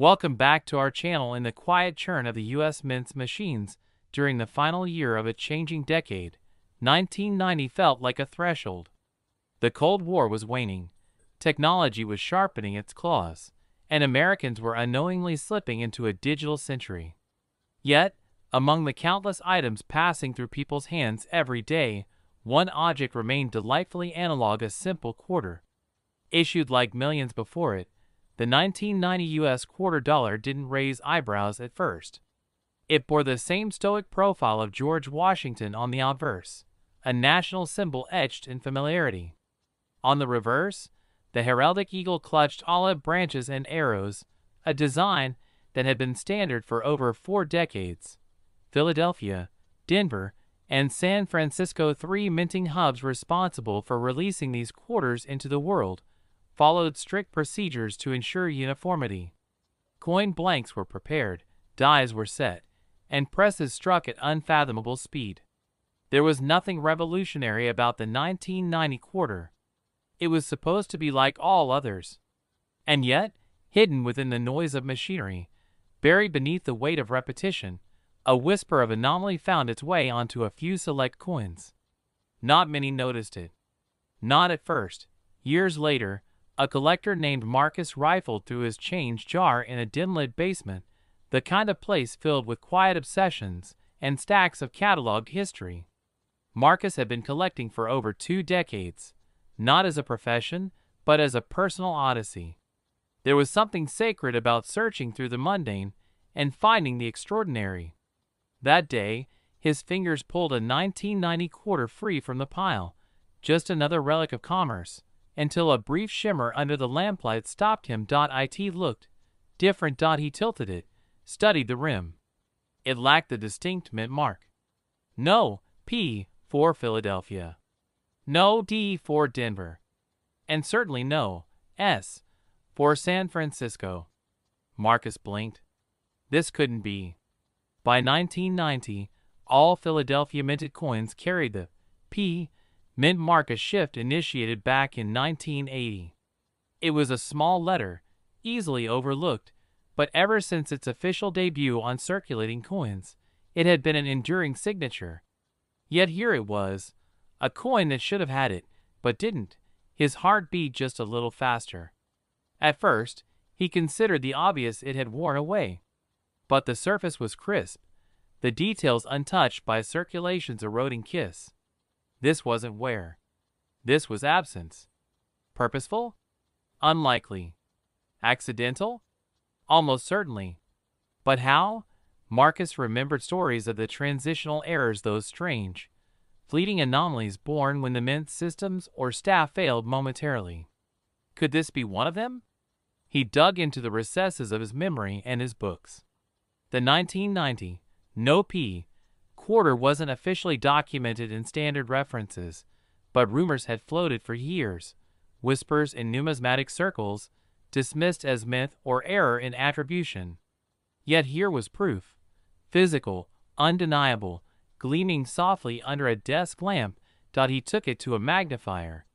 Welcome back to our channel. In the quiet churn of the U.S. Mint's machines during the final year of a changing decade, 1990 felt like a threshold. The Cold War was waning, technology was sharpening its claws, and Americans were unknowingly slipping into a digital century. Yet, among the countless items passing through people's hands every day, one object remained delightfully analog: a simple quarter. Issued like millions before it, the 1990 U.S. quarter dollar didn't raise eyebrows at first. It bore the same stoic profile of George Washington on the obverse, a national symbol etched in familiarity. On the reverse, the heraldic eagle clutched olive branches and arrows, a design that had been standard for over 4 decades. Philadelphia, Denver, and San Francisco, 3 minting hubs responsible for releasing these quarters into the world, followed strict procedures to ensure uniformity. Coin blanks were prepared, dies were set, and presses struck at unfathomable speed. There was nothing revolutionary about the 1990 quarter. It was supposed to be like all others. And yet, hidden within the noise of machinery, buried beneath the weight of repetition, a whisper of anomaly found its way onto a few select coins. Not many noticed it. Not at first. Years later, a collector named Marcus rifled through his change jar in a dim-lit basement, the kind of place filled with quiet obsessions and stacks of cataloged history. Marcus had been collecting for over 2 decades, not as a profession, but as a personal odyssey. There was something sacred about searching through the mundane and finding the extraordinary. That day, his fingers pulled a 1990 quarter free from the pile, just another relic of commerce, until a brief shimmer under the lamplight stopped him. It looked different. He tilted it, studied the rim. It lacked the distinct mint mark. No P for Philadelphia. No D for Denver. And certainly no S for San Francisco. Marcus blinked. This couldn't be. By 1990, all Philadelphia minted coins carried the P mint mark, a shift initiated back in 1980. It was a small letter, easily overlooked, but ever since its official debut on circulating coins, it had been an enduring signature. Yet here it was, a coin that should have had it, but didn't. His heart beat just a little faster. At first, he considered the obvious: it had worn away. But the surface was crisp, the details untouched by circulation's eroding kiss. This wasn't wear. This was absence. Purposeful? Unlikely. Accidental? Almost certainly. But how? Marcus remembered stories of the transitional errors, those strange, fleeting anomalies born when the mint systems or staff failed momentarily. Could this be one of them? He dug into the recesses of his memory and his books. The 1990 no P quarter wasn't officially documented in standard references, but rumors had floated for years, whispers in numismatic circles, dismissed as myth or error in attribution. Yet here was proof, physical, undeniable, gleaming softly under a desk lamp. He took it to a magnifier.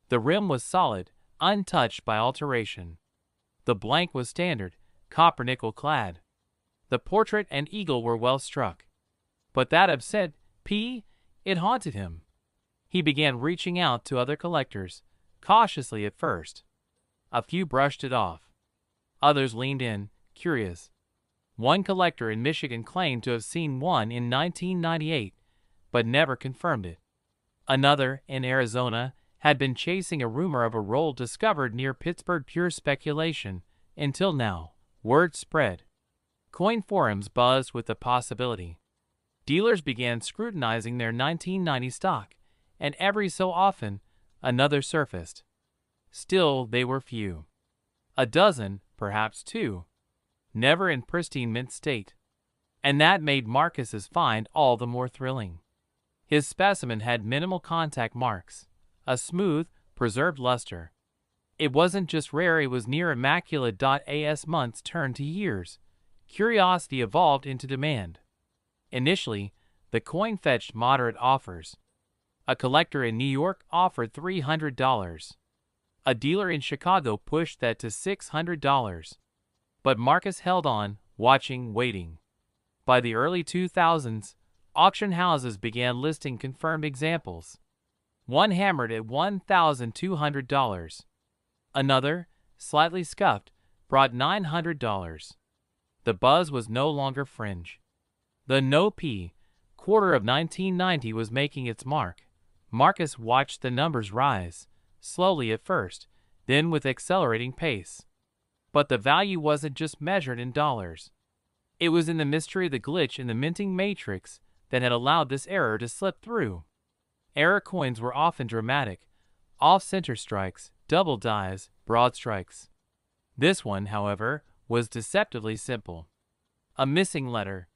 The rim was solid, untouched by alteration. The blank was standard, copper-nickel clad. The portrait and eagle were well struck. But that absent P, it haunted him. He began reaching out to other collectors, cautiously at first. A few brushed it off. Others leaned in, curious. One collector in Michigan claimed to have seen one in 1998, but never confirmed it. Another, in Arizona, had been chasing a rumor of a roll discovered near Pittsburgh. Pure speculation, until now. Word spread. Coin forums buzzed with the possibility. Dealers began scrutinizing their 1990 stock, and every so often, another surfaced. Still, they were few. A dozen, perhaps 2. Never in pristine mint state. And that made Marcus's find all the more thrilling. His specimen had minimal contact marks, a smooth, preserved luster. It wasn't just rare, it was near immaculate. As months turned to years, curiosity evolved into demand. Initially, the coin fetched moderate offers. A collector in New York offered $300. A dealer in Chicago pushed that to $600. But Marcus held on, watching, waiting. By the early 2000s, auction houses began listing confirmed examples. One hammered at $1,200. Another, slightly scuffed, brought $900. The buzz was no longer fringe. The no-P quarter of 1990 was making its mark. Marcus watched the numbers rise, slowly at first, then with accelerating pace. But the value wasn't just measured in dollars. It was in the mystery of the glitch in the minting matrix that had allowed this error to slip through. Error coins were often dramatic, off-center strikes, double dies, broad strikes. This one, however, was deceptively simple. A missing letter.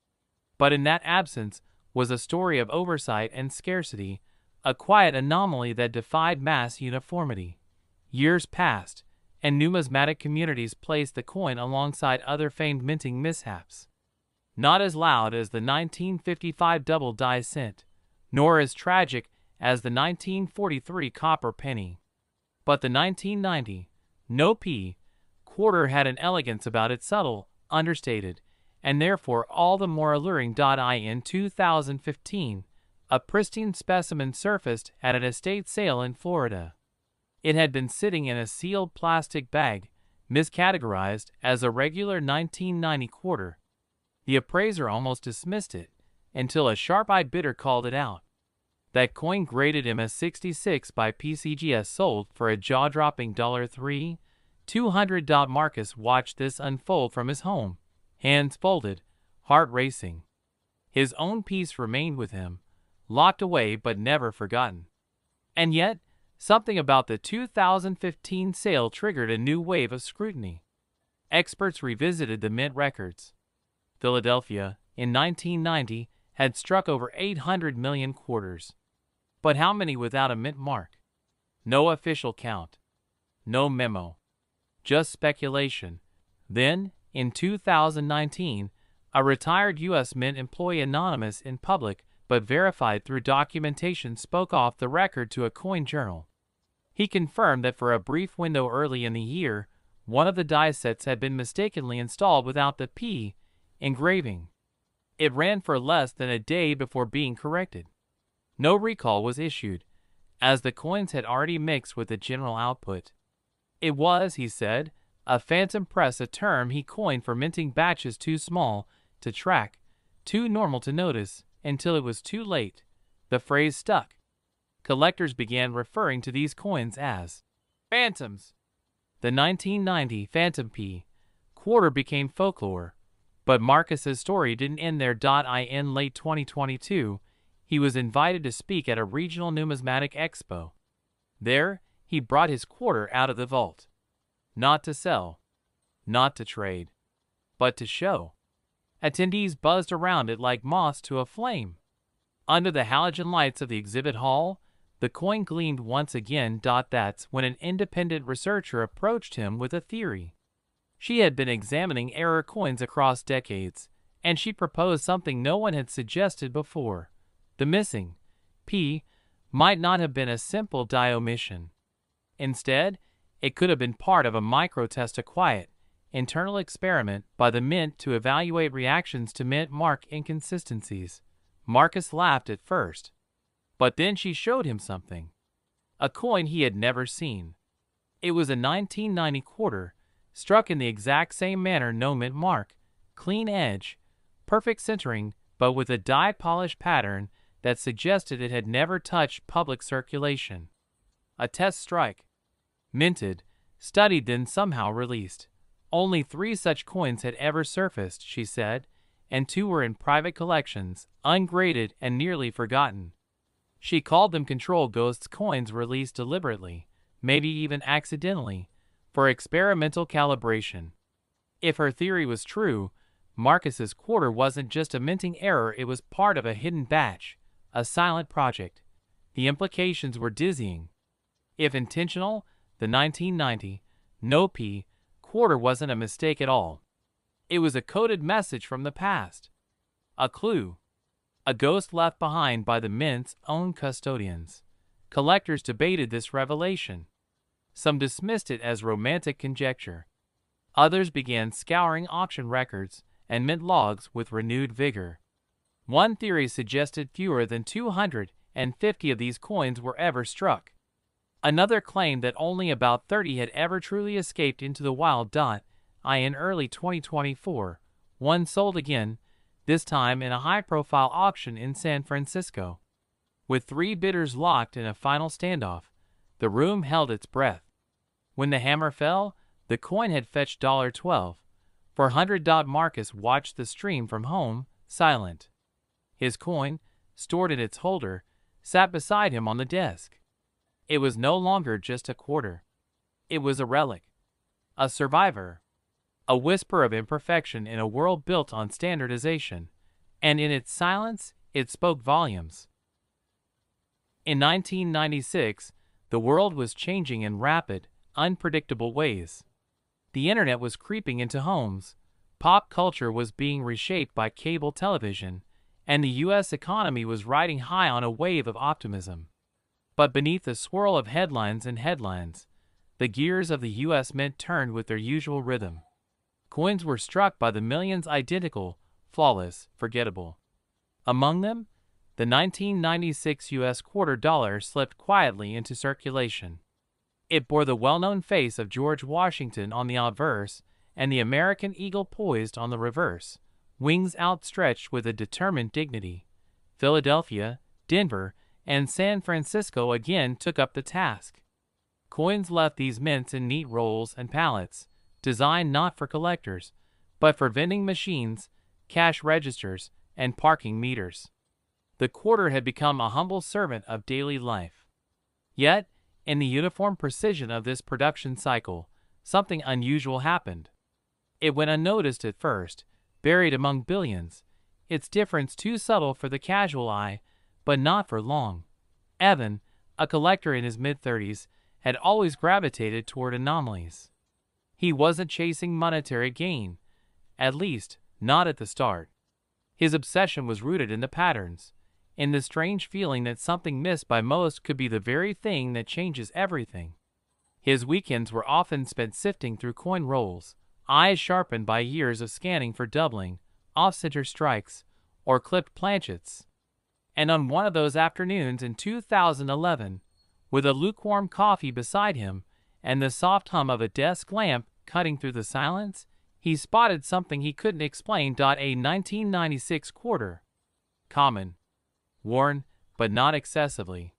But in that absence was a story of oversight and scarcity, a quiet anomaly that defied mass uniformity. Years passed, and numismatic communities placed the coin alongside other famed minting mishaps. Not as loud as the 1955 double die cent, nor as tragic as the 1943 copper penny. But the 1990 no-P quarter had an elegance about it subtle, understated, and therefore all the more alluring. In 2015, a pristine specimen surfaced at an estate sale in Florida. It had been sitting in a sealed plastic bag, miscategorized as a regular 1990 quarter. The appraiser almost dismissed it, until a sharp-eyed bidder called it out. That coin graded him as 66 by PCGS sold for a jaw-dropping $3,200. Marcus watched this unfold from his home, hands folded, heart racing. His own piece remained with him, locked away but never forgotten. And yet, something about the 2015 sale triggered a new wave of scrutiny. Experts revisited the mint records. Philadelphia, in 1990, had struck over 800 million quarters. But how many without a mint mark? No official count. No memo. Just speculation. Then, in 2019, a retired U.S. Mint employee, anonymous in public but verified through documentation, spoke off the record to a coin journal. He confirmed that for a brief window early in the year, one of the die sets had been mistakenly installed without the P engraving. It ran for less than a day before being corrected. No recall was issued, as the coins had already mixed with the general output. It was, he said, a phantom press, a term he coined for minting batches too small to track, too normal to notice, until it was too late. The phrase stuck. Collectors began referring to these coins as phantoms. The 1990 Phantom P quarter became folklore. But Marcus's story didn't end there. In late 2022, he was invited to speak at a regional numismatic expo. There, he brought his quarter out of the vault. Not to sell, not to trade, but to show. Attendees buzzed around it like moths to a flame. Under the halogen lights of the exhibit hall, the coin gleamed once again. That's when an independent researcher approached him with a theory. She had been examining error coins across decades, and she proposed something no one had suggested before. The missing P might not have been a simple die omission. Instead, it could have been part of a micro-test, a quiet, internal experiment by the mint to evaluate reactions to mint mark inconsistencies. Marcus laughed at first, but then she showed him something. A coin he had never seen. It was a 1990 quarter, struck in the exact same manner, no mint mark, clean edge, perfect centering, but with a die polish pattern that suggested it had never touched public circulation. A test strike. Minted, studied, then somehow released. Only 3 such coins had ever surfaced, she said, and 2 were in private collections, ungraded and nearly forgotten. She called them control ghosts, coins released deliberately, maybe even accidentally, for experimental calibration. If her theory was true, Marcus's quarter wasn't just a minting error, it was part of a hidden batch, a silent project. The implications were dizzying. If intentional, the 1990 no-P quarter wasn't a mistake at all. It was a coded message from the past. A clue. A ghost left behind by the mint's own custodians. Collectors debated this revelation. Some dismissed it as romantic conjecture. Others began scouring auction records and mint logs with renewed vigor. One theory suggested fewer than 250 of these coins were ever struck. Another claimed that only about 30 had ever truly escaped into the wild. In early 2024, one sold again, this time in a high-profile auction in San Francisco. With 3 bidders locked in a final standoff, the room held its breath. When the hammer fell, the coin had fetched $12 for 100. Marcus watched the stream from home, silent. His coin, stored in its holder, sat beside him on the desk. It was no longer just a quarter. It was a relic, a survivor, a whisper of imperfection in a world built on standardization, and in its silence, it spoke volumes. In 1996, the world was changing in rapid, unpredictable ways. The internet was creeping into homes, pop culture was being reshaped by cable television, and the U.S. economy was riding high on a wave of optimism. But beneath the swirl of headlines, the gears of the U.S. Mint turned with their usual rhythm. Coins were struck by the millions, identical, flawless, forgettable. Among them, the 1996 U.S. $quarter slipped quietly into circulation. It bore the well-known face of George Washington on the obverse and the American eagle poised on the reverse, wings outstretched with a determined dignity. Philadelphia, Denver, and San Francisco again took up the task. Coins left these mints in neat rolls and pallets, designed not for collectors, but for vending machines, cash registers, and parking meters. The quarter had become a humble servant of daily life. Yet, in the uniform precision of this production cycle, something unusual happened. It went unnoticed at first, buried among billions, its difference too subtle for the casual eye, but not for long. Evan, a collector in his mid-30s, had always gravitated toward anomalies. He wasn't chasing monetary gain, at least, not at the start. His obsession was rooted in the patterns, in the strange feeling that something missed by most could be the very thing that changes everything. His weekends were often spent sifting through coin rolls, eyes sharpened by years of scanning for doubling, off-center strikes, or clipped planchets. And on one of those afternoons in 2011, with a lukewarm coffee beside him and the soft hum of a desk lamp cutting through the silence, he spotted something he couldn't explain. A 1996 quarter. Common. Worn, but not excessively.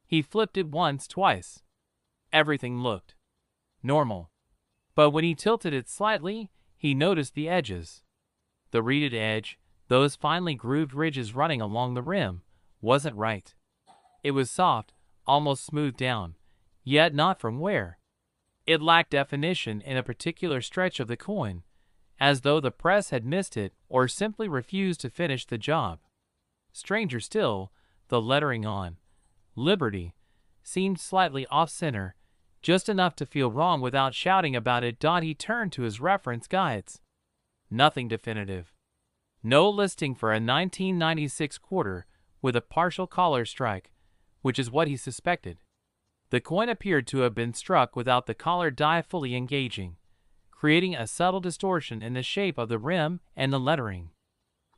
He flipped it once, twice. Everything looked normal. But when he tilted it slightly, he noticed the edges. The reeded edge, those finely grooved ridges running along the rim, wasn't right. It was soft, almost smoothed down, yet not from where. It lacked definition in a particular stretch of the coin, as though the press had missed it or simply refused to finish the job. Stranger still, the lettering on Liberty seemed slightly off-center, just enough to feel wrong without shouting about it. He turned to his reference guides. Nothing definitive. No listing for a 1996 quarter with a partial collar strike, which is what he suspected. The coin appeared to have been struck without the collar die fully engaging, creating a subtle distortion in the shape of the rim and the lettering.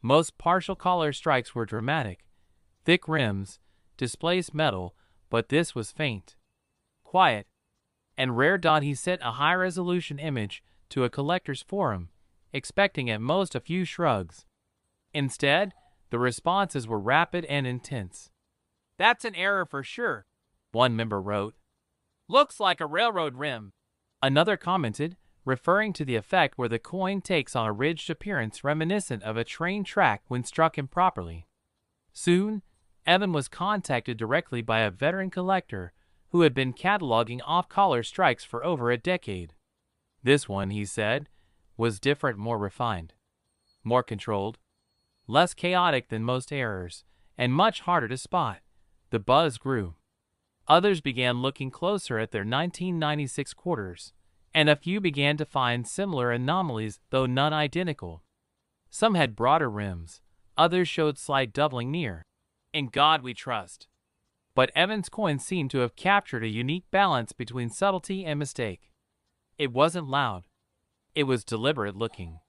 Most partial collar strikes were dramatic, thick rims, displaced metal, but this was faint, quiet, and rare. He sent a high-resolution image to a collector's forum, expecting at most a few shrugs. Instead, the responses were rapid and intense. "That's an error for sure," one member wrote. "Looks like a railroad rim," another commented, referring to the effect where the coin takes on a ridged appearance reminiscent of a train track when struck improperly. Soon, Evan was contacted directly by a veteran collector who had been cataloging off-collar strikes for over a decade. This one, he said, was different, more refined, more controlled, less chaotic than most errors, and much harder to spot. The buzz grew. Others began looking closer at their 1996 quarters, and a few began to find similar anomalies, though none identical. Some had broader rims, others showed slight doubling near. "In God we trust." But Evan's coin seemed to have captured a unique balance between subtlety and mistake. It wasn't loud. It was deliberate looking.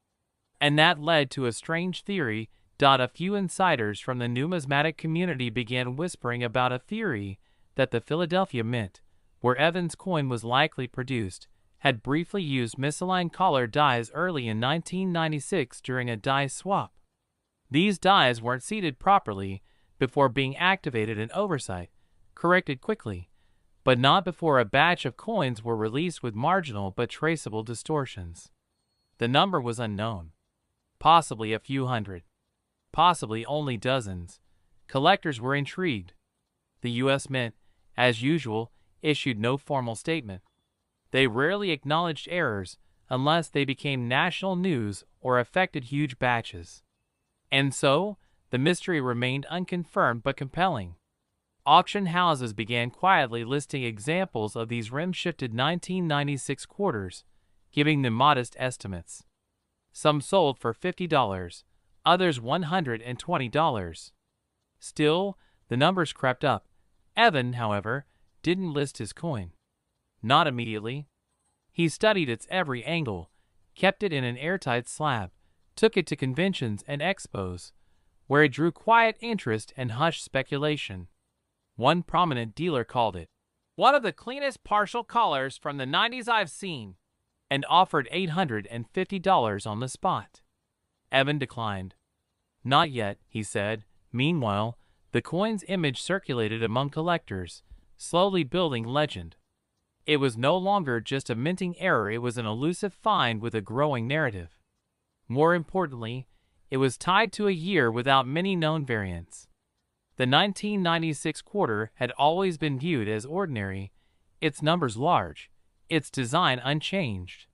And that led to a strange theory. A few insiders from the numismatic community began whispering about a theory that the Philadelphia Mint, where Evans' coin was likely produced, had briefly used misaligned collar dies early in 1996 during a die swap. These dies weren't seated properly before being activated, and oversight corrected quickly, but not before a batch of coins were released with marginal but traceable distortions. The number was unknown. Possibly a few hundred. Possibly only dozens. Collectors were intrigued. The U.S. Mint, as usual, issued no formal statement. They rarely acknowledged errors unless they became national news or affected huge batches. And so, the mystery remained unconfirmed but compelling. Auction houses began quietly listing examples of these rim-shifted 1996 quarters, giving them modest estimates. Some sold for $50, others $120. Still, the numbers crept up. Evan, however, didn't list his coin. Not immediately. He studied its every angle, kept it in an airtight slab, took it to conventions and expos, where it drew quiet interest and hushed speculation. One prominent dealer called it one of the cleanest partial collars from the 90s I've seen, and offered $850 on the spot. Evan declined. Not yet, he said. Meanwhile, the coin's image circulated among collectors, slowly building legend. It was no longer just a minting error, it was an elusive find with a growing narrative. More importantly, it was tied to a year without many known variants. The 1996 quarter had always been viewed as ordinary, its numbers large, its design unchanged.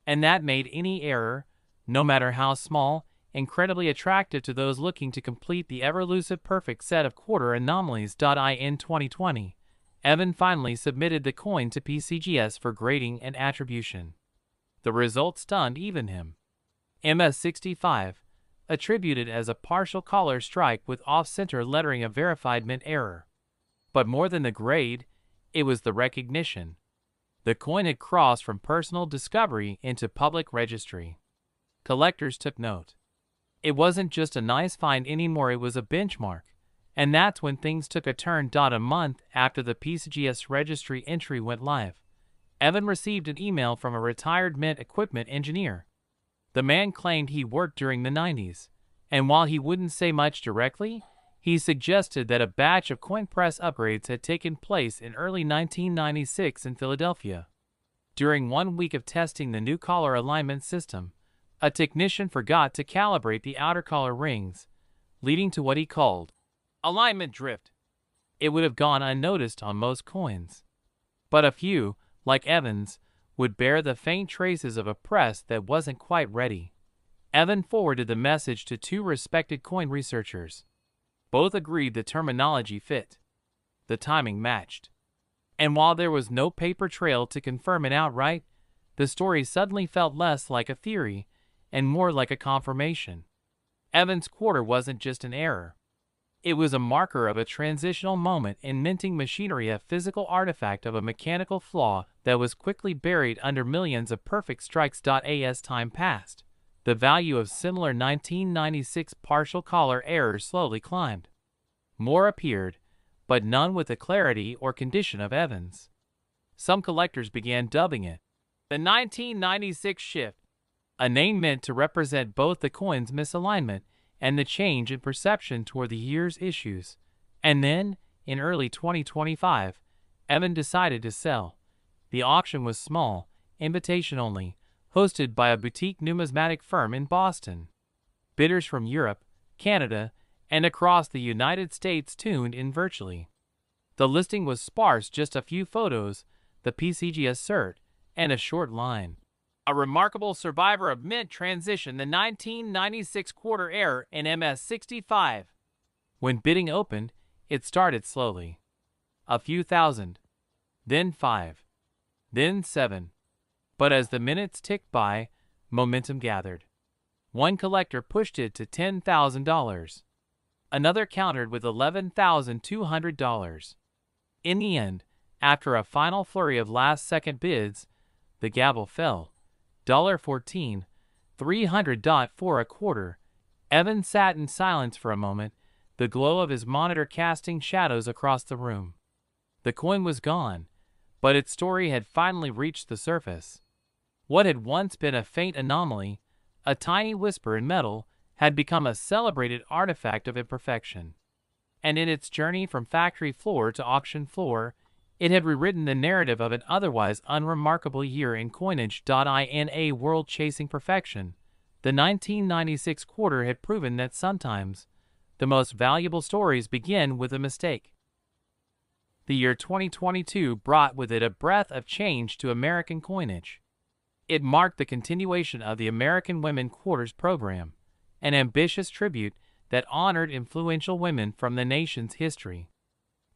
And that made any error, no matter how small, incredibly attractive to those looking to complete the ever-elusive perfect set of quarter anomalies. In 2020, Evan finally submitted the coin to PCGS for grading and attribution. The result stunned even him. MS65, attributed as a partial collar strike with off-center lettering, a verified mint error. But more than the grade, it was the recognition. The coin had crossed from personal discovery into public registry. Collectors took note. It wasn't just a nice find anymore, it was a benchmark. And that's when things took a turn. A month after the PCGS registry entry went live, Evan received an email from a retired mint equipment engineer. The man claimed he worked during the 90s, and while he wouldn't say much directly, he suggested that a batch of coin press upgrades had taken place in early 1996 in Philadelphia. During 1 week of testing the new collar alignment system, a technician forgot to calibrate the outer collar rings, leading to what he called alignment drift. It would have gone unnoticed on most coins. But a few, like Evans, would bear the faint traces of a press that wasn't quite ready. Evan forwarded the message to two respected coin researchers. Both agreed the terminology fit. The timing matched. And while there was no paper trail to confirm it outright, the story suddenly felt less like a theory and more like a confirmation. Evans' quarter wasn't just an error. It was a marker of a transitional moment in minting machinery, a physical artifact of a mechanical flaw that was quickly buried under millions of perfect strikes. As time passed, the value of similar 1996 partial collar errors slowly climbed. More appeared, but none with the clarity or condition of Evans. Some collectors began dubbing it the 1996 shift, a name meant to represent both the coin's misalignment and the change in perception toward the year's issues. And then, in early 2025, Evan decided to sell. The auction was small, invitation only, hosted by a boutique numismatic firm in Boston. Bidders from Europe, Canada, and across the United States tuned in virtually. The listing was sparse, just a few photos, the PCGS cert, and a short line. A remarkable survivor of mint transition, the 1996 quarter error in MS65. When bidding opened, it started slowly. A few thousand. Then 5. Then 7. But as the minutes ticked by, momentum gathered. One collector pushed it to $10,000. Another countered with $11,200. In the end, after a final flurry of last-second bids, the gavel fell. $14, 300 for a quarter. Evan sat in silence for a moment, the glow of his monitor casting shadows across the room. The coin was gone, but its story had finally reached the surface. What had once been a faint anomaly, a tiny whisper in metal, had become a celebrated artifact of imperfection. And in its journey from factory floor to auction floor, it had rewritten the narrative of an otherwise unremarkable year in coinage. In a world chasing perfection, the 1996 quarter had proven that sometimes the most valuable stories begin with a mistake. The year 2022 brought with it a breath of change to American coinage. It marked the continuation of the American Women Quarters program, an ambitious tribute that honored influential women from the nation's history.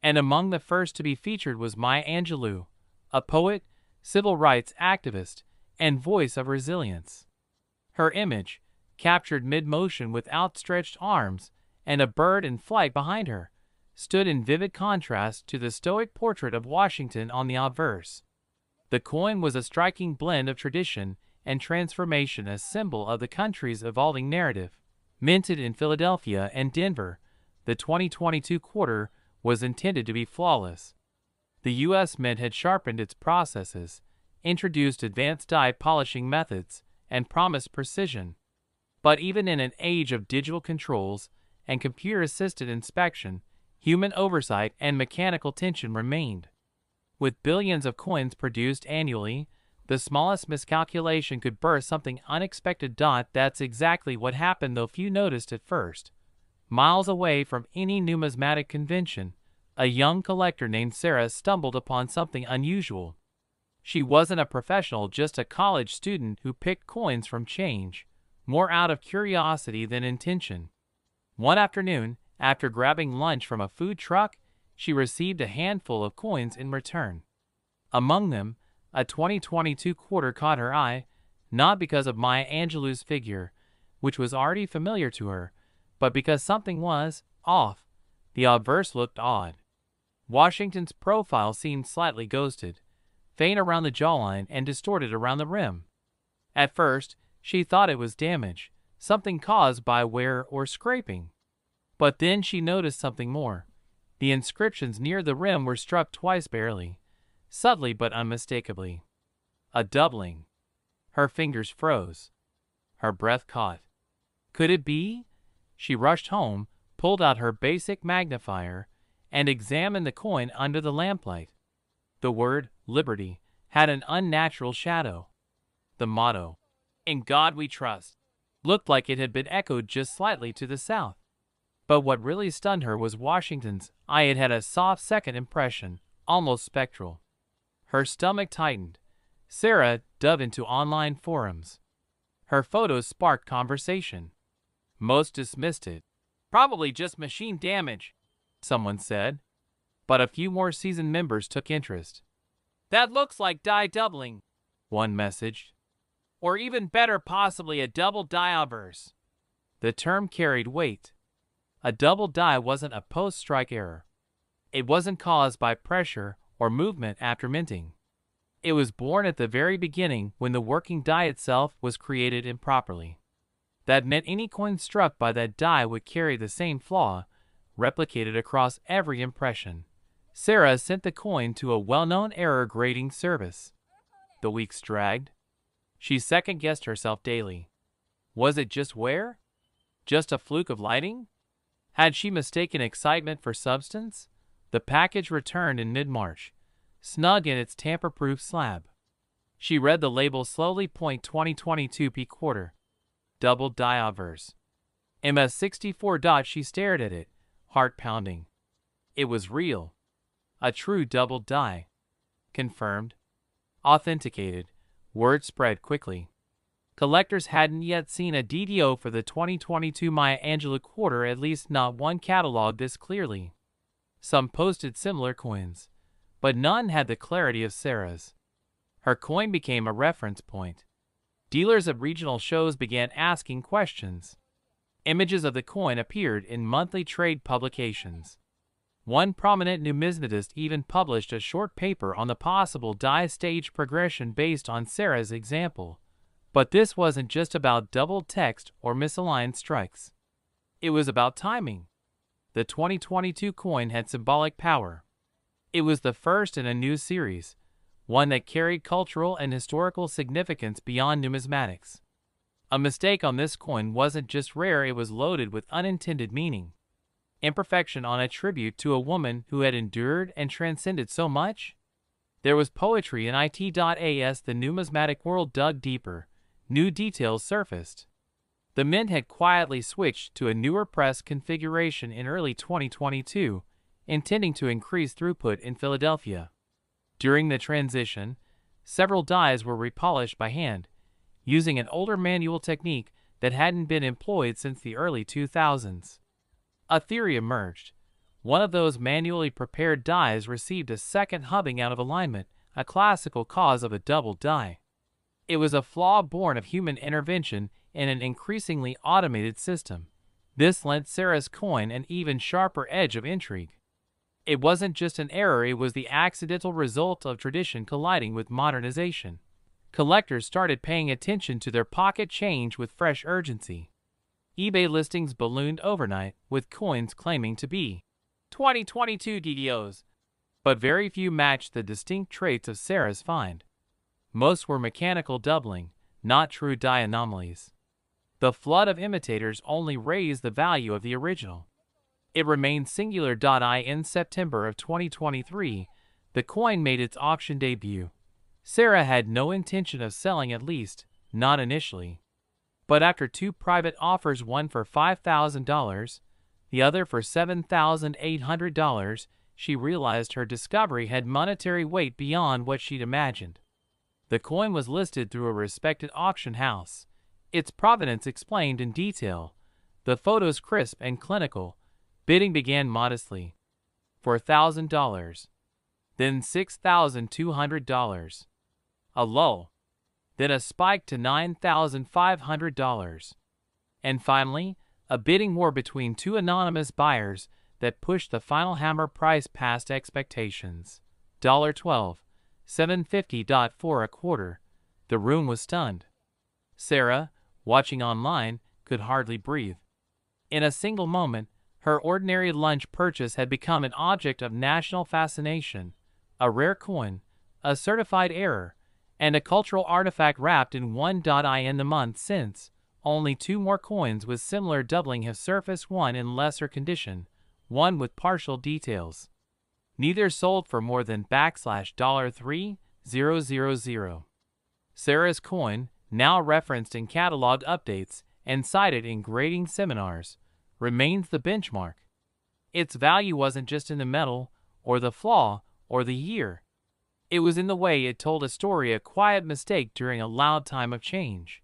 And among the first to be featured was Maya Angelou, a poet, civil rights activist, and voice of resilience. Her image, captured mid-motion with outstretched arms and a bird in flight behind her, stood in vivid contrast to the stoic portrait of Washington on the obverse. The coin was a striking blend of tradition and transformation, a symbol of the country's evolving narrative. Minted in Philadelphia and Denver, the 2022 quarter was intended to be flawless. The U.S. Mint had sharpened its processes, introduced advanced die polishing methods, and promised precision. But even in an age of digital controls and computer-assisted inspection, human oversight and mechanical tension remained. With billions of coins produced annually, the smallest miscalculation could burst something unexpected. That's exactly what happened, though few noticed at first. Miles away from any numismatic convention, a young collector named Sarah stumbled upon something unusual. She wasn't a professional, just a college student who picked coins from change, more out of curiosity than intention. One afternoon, after grabbing lunch from a food truck, she received a handful of coins in return. Among them, a 2022 quarter caught her eye, not because of Maya Angelou's figure, which was already familiar to her, but because something was off. The obverse looked odd. Washington's profile seemed slightly ghosted, faint around the jawline and distorted around the rim. At first, she thought it was damage, something caused by wear or scraping. But then she noticed something more. The inscriptions near the rim were struck twice, barely, subtly but unmistakably. A doubling. Her fingers froze. Her breath caught. Could it be? She rushed home, pulled out her basic magnifier, and examined the coin under the lamplight. The word Liberty had an unnatural shadow. The motto, "In God We Trust," looked like it had been echoed just slightly to the south. But what really stunned her was Washington's eye. It had a soft second impression, almost spectral. Her stomach tightened. Sarah dove into online forums. Her photos sparked conversation. Most dismissed it. "Probably just machine damage," someone said. But a few more seasoned members took interest. "That looks like die doubling," one messaged. "Or even better, possibly a double die obverse." The term carried weight. A double die wasn't a post-strike error. It wasn't caused by pressure or movement after minting. It was born at the very beginning, when the working die itself was created improperly. That meant any coin struck by that die would carry the same flaw, replicated across every impression. Sarah sent the coin to a well-known error grading service. The weeks dragged. She second-guessed herself daily. Was it just wear? Just a fluke of lighting? Had she mistaken excitement for substance? The package returned in mid-March, snug in its tamper-proof slab. She read the label slowly. 2022 P quarter. Double die obverse. MS64. She stared at it, heart pounding. It was real. A true double die. Confirmed. Authenticated. Word spread quickly. Collectors hadn't yet seen a DDO for the 2022 Maya Angelou quarter, at least not one cataloged this clearly. Some posted similar coins, but none had the clarity of Sarah's. Her coin became a reference point. Dealers at regional shows began asking questions. Images of the coin appeared in monthly trade publications. One prominent numismatist even published a short paper on the possible die stage progression based on Sarah's example. But this wasn't just about doubled text or misaligned strikes. It was about timing. The 2022 coin had symbolic power. It was the first in a new series, one that carried cultural and historical significance beyond numismatics. A mistake on this coin wasn't just rare, it was loaded with unintended meaning. Imperfection on a tribute to a woman who had endured and transcended so much? There was poetry in it.as the numismatic world dug deeper. New details surfaced. The mint had quietly switched to a newer press configuration in early 2022, intending to increase throughput in Philadelphia. During the transition, several dies were repolished by hand, using an older manual technique that hadn't been employed since the early 2000s. A theory emerged. One of those manually prepared dies received a second hubbing out of alignment, a classical cause of a double die. It was a flaw born of human intervention in an increasingly automated system. This lent Sarah's coin an even sharper edge of intrigue. It wasn't just an error, it was the accidental result of tradition colliding with modernization. Collectors started paying attention to their pocket change with fresh urgency. eBay listings ballooned overnight, with coins claiming to be 2022 DDOs, but very few matched the distinct traits of Sarah's find. Most were mechanical doubling, not true die anomalies. The flood of imitators only raised the value of the original. It remained singular. In September of 2023, the coin made its auction debut. Sarah had no intention of selling, at least, not initially. But after two private offers, one for $5,000, the other for $7,800, she realized her discovery had monetary weight beyond what she'd imagined. The coin was listed through a respected auction house, its provenance explained in detail, the photos crisp and clinical. Bidding began modestly, $4,000, then $6,200, a lull, then a spike to $9,500, and finally, a bidding war between two anonymous buyers that pushed the final hammer price past expectations. $12, $750 for a quarter. The room was stunned. Sarah, watching online, could hardly breathe. In a single moment, her ordinary lunch purchase had become an object of national fascination, a rare coin, a certified error, and a cultural artifact wrapped in one. In the month since, only two more coins with similar doubling have surfaced, one in lesser condition, one with partial details. Neither sold for more than $3,000. Sarah's coin, now referenced in catalog updates and cited in grading seminars, remains the benchmark. Its value wasn't just in the metal, or the flaw, or the year. It was in the way it told a story, a quiet mistake during a loud time of change.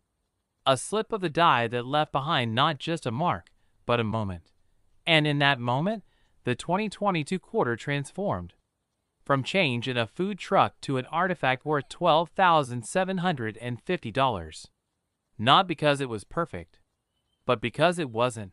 A slip of the die that left behind not just a mark, but a moment. And in that moment, the 2022 quarter transformed. From change in a food truck to an artifact worth $12,750. Not because it was perfect, but because it wasn't.